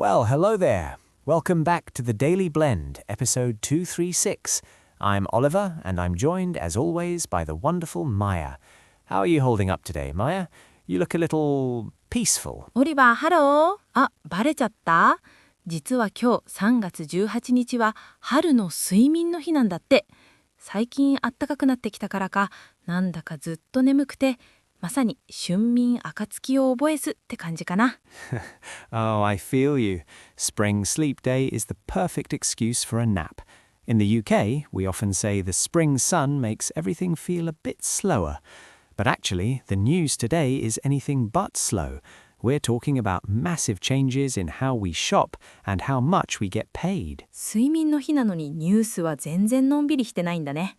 Well, hello there. Welcome back to the Daily Blend, episode 236. I'm Oliver, and I'm joined, as always, by the wonderful Maya. How are you holding up today, Maya? You look a little peaceful. オリバー、ハロー。あ、バレちゃった?実は今日3月18日は春の睡眠の日なんだって。最近暖かくなってきたからか、なんだかずっと眠くて、まさに春眠暁を覚えずって感じかな。Oh, I feel you. Spring sleep day is the perfect excuse for a nap. In the UK, we often say the spring sun makes everything feel a bit slower. But actually, the news today is anything but slow. We're talking about massive changes in how we shop and how much we get paid. 睡眠の日なのにニュースは全然のんびりしてないんだね。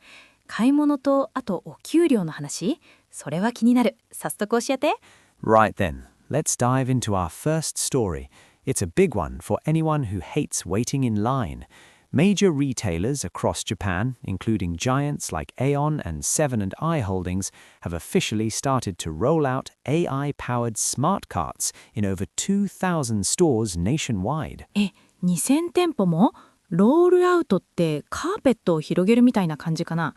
買い物とあとお給料の話、それは気になる。早速教えて。Right then, let's dive into our first story. It's a big one for anyone who hates waiting in line. Major retailers across Japan, including giants like Aeon and Seven & I Holdings, have officially started to roll out AI-powered smart carts in over 2,000 stores nationwide. 2000店舗もロールアウトってカーペットを広げるみたいな感じかな。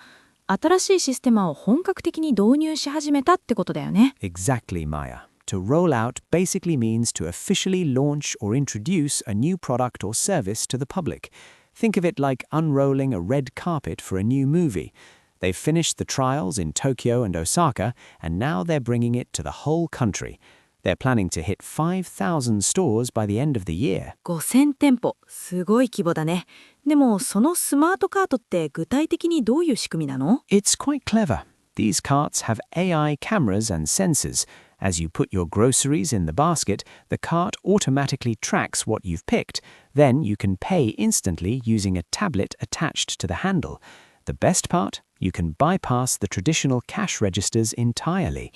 新しいシステムを本格的に導入し始めたってことだよね。Exactly, Maya. To roll out basically means to officially launch or introduce a new product or service to the public.Think of it like unrolling a red carpet for a new movie. They've finished the trials in Tokyo and Osaka, and now they're bringing it to the whole country. They're planning to hit 5,000 stores by the end of the year. 5000店舗、すごい規模だね。でも、そのスマートカートって具体的にどういう仕組みなの? It's quite clever. These carts have AI cameras and sensors. As you put your groceries in the basket, the cart automatically tracks what you've picked. Then you can pay instantly using a tablet attached to the handle. The best part? You can bypass the traditional cash registers entirely.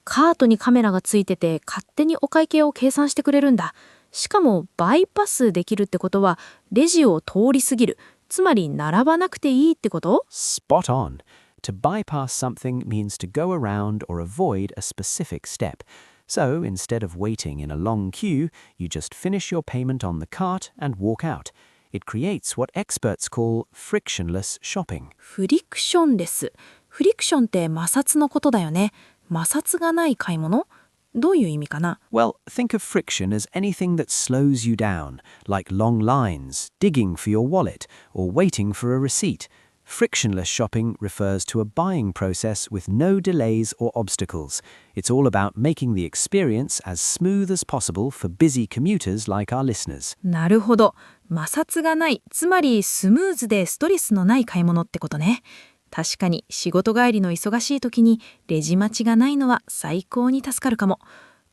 カートにカメラがついてて勝手にお会計を計算してくれるんだ。しかもバイパスできるってことはレジを通り過ぎる。つまり並ばなくていいってこと? Spot on.To bypass something means to go around or avoid a specific step. So, instead of waiting in a long queue, you just finish your payment on the cart and walk out. It creates what experts call frictionless shopping. フリクションレス。フリクションって摩擦のことだよね。摩擦がない買い物？どういう意味かな? Well, think of friction as anything that slows you down, like long lines, digging for your wallet, or waiting for a receipt.Frictionless shopping refers to a buying process with no delays or obstacles. It's all about making the experience as smooth as possible for busy commuters like our listeners. なるほど。摩擦がない、つまりスムーズでストレスのない買い物ってことね。確かに仕事帰りの忙しい時にレジ待ちがないのは最高に助かるかも。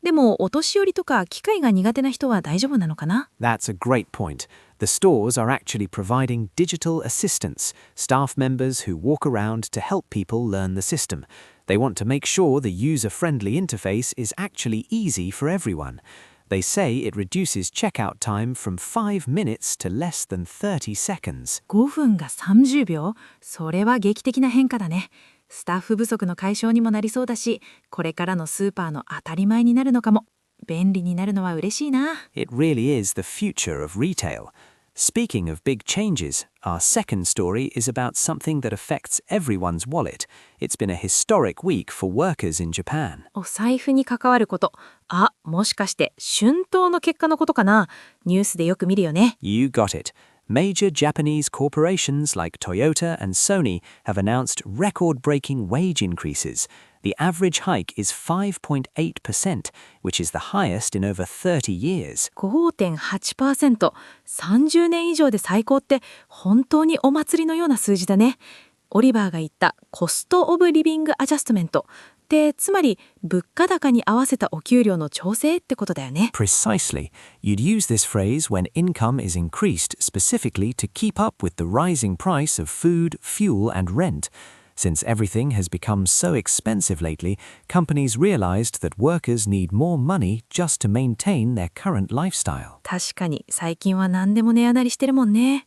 でもお年寄りとか機械が苦手な人は大丈夫なのかな? That's a great point.The stores are actually providing digital assistants, staff members who walk around to help people learn the system. They want to make sure the user-friendly interface is actually easy for everyone. They say it reduces checkout time from 5 minutes to less than 30 seconds. 5分が30秒? それは劇的な変化だね。スタッフ不足の解消にもなりそうだし、これからのスーパーの当たり前になるのかも。便利になるのは嬉しいな。It really is the future of retail.Speaking of big changes, our second story is about something that affects everyone's wallet. It's been a historic week for workers in Japan. お財布に関わること。あ、もしかして春闘の結果のことかな。ニュースでよく見るよね。You got it. Major Japanese corporations like Toyota and Sony have announced record-breaking wage increases.The average hike is 5.8%, which is the highest in over 30 years. 5.8%、30年以上で最高って本当にお祭りのような数字だね。オリバーが言ったコストオブリビングアジャストメントってつまり物価高に合わせたお給料の調整ってことだよね。Precisely. You'd use this phrase when income is increased specifically to keep up with the rising price of food, fuel, and rent.Since everything has become so expensive lately, companies realized that workers need more money just to maintain their current lifestyle. 確かに最近は何でも値上がりしてるもんね。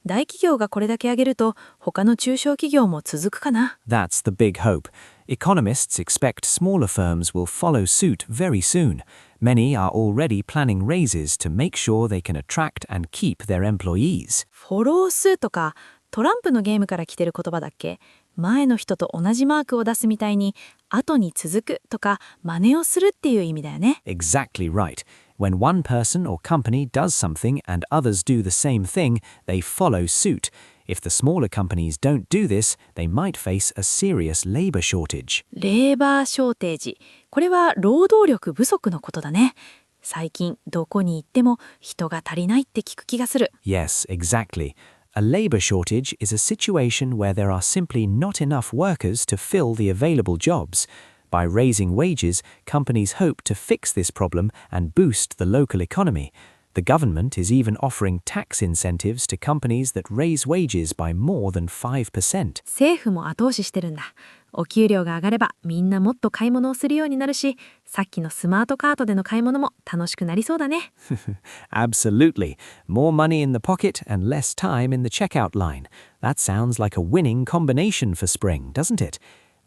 大企業がこれだけ上げると他の中小企業も続くかな。That's the big hope. Economists expect smaller firms will follow suit very soon. Many are already planning raises to make sure they can attract and keep their employees. フォロー数とかトランプのゲームから来てる言葉だっけ？前の人と同じマークを出すみたいに後に続くとか真似をするっていう意味だよね。Exactly right. When one person or company does something and others do the same thing, they follow suit. If the smaller companies don't do this, they might face a serious labor shortage. レーバーショーテージ。これは労働力不足のことだね。最近どこに行っても人が足りないって聞く気がする。Yes, exactly. A labor shortage is a situation where there are simply not enough workers to fill the available jobs. By raising wages, companies hope to fix this problem and boost the local economy. The government is even offering tax incentives to companies that raise wages by more than 5%. 政府も後押ししてるんだ。お給料が上がればみんなもっと買い物をするようになるし、さっきのスマートカートでの買い物も楽しくなりそうだね。Absolutely. More money in the pocket and less time in the checkout line. That sounds like a winning combination for spring, doesn't it?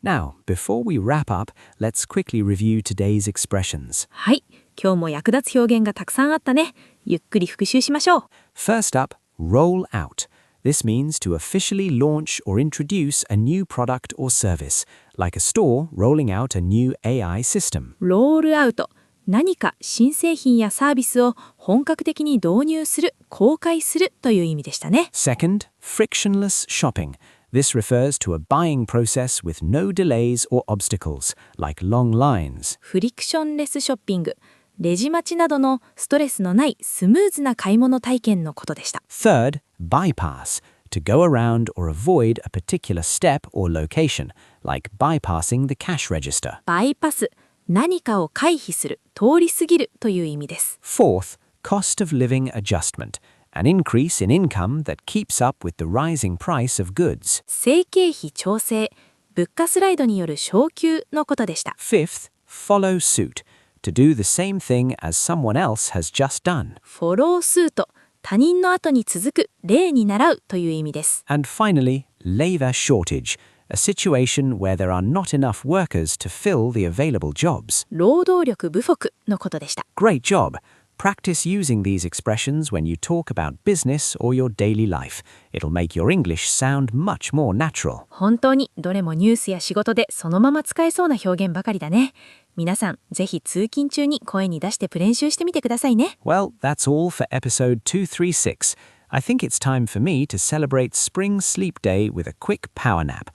Now, before we wrap up, let's quickly review today's expressions. はい、今日も役立つ表現がたくさんあったね。ゆっくり復習しましょう。First up, rollout. This means to officially launch or introduce a new product or service, like a store rolling out a new AI system. ロールアウト。何か新製品やサービスを本格的に導入する、公開するという意味でしたね。Second, frictionless shopping. This refers to a buying process with no delays or obstacles, like long lines. フリクションレスショッピング。レジ待ちなどのストレスのないスムーズな買い物体験のことでした。Third, bypass. To go around or avoid a particular step or location, like bypassing the cash register. バイパス。何かを回避する、通り過ぎるという意味です。Fourth, cost of living adjustment. An increase in income that keeps up with the rising price of goods. 生計費調整。物価スライドによる昇給のことでした。Fifth, follow suit. To do the same thing as someone else has just done. フォロースート。他人の後に続く、例に習うという意味です。And finally, labor shortage. A situation where there are not enough workers to fill the available jobs. 労働力不足のことでした。Great job! Practice using these expressions when you talk about business or your daily life. It'll make your English sound much more natural. 本当にどれもニュースや仕事でそのまま使えそうな表現ばかりだね。皆さん、ぜひ通勤中に声に出してプ練習してみてくださいね。Well, that's all for episode 236. I think it's time for me to celebrate Spring Sleep Day with a quick power nap.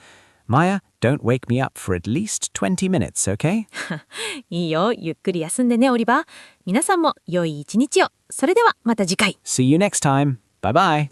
Maya, don't wake me up for at least 20 minutes, okay? いいよ、ゆっくり休んでね、オリバー。皆さんも良い一日を。それではまた次回。See you next time. Bye-bye.